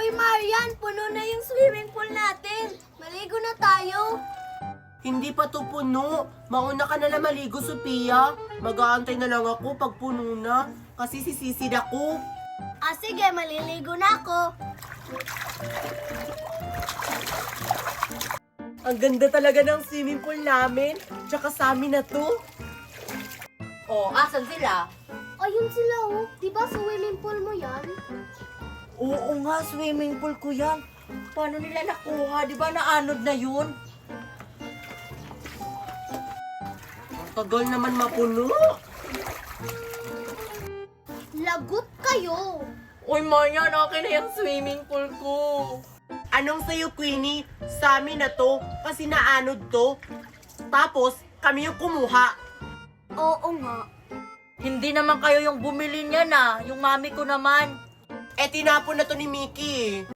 Hoy Marian, puno na yung swimming pool natin. Maligo na tayo. Hindi pa to puno. Mauna ka na lang maligo, Sophia. Mag-aantay na lang ako pag puno na. Kasi sisisid ako. Sige, maliligo na ako. Ang ganda talaga ng swimming pool namin. Tsaka sa amin na to. Oh, asan sila? Ayun sila oh. Di ba swimming pool mo yan? Oo nga, swimming pool ko yan. Paano nila nakuha? Di ba naanod na yun? Tagal naman mapuno. Lagot kayo. Uy, Marian, akin na yung swimming pool ko. Anong sa'yo, Queenie? Sa amin na to. Kasi naanod to. Tapos, kami yung kumuha. Oo nga. Hindi naman kayo yung bumili niyan ah. Yung mami ko naman. Tinapon na to ni Mickey.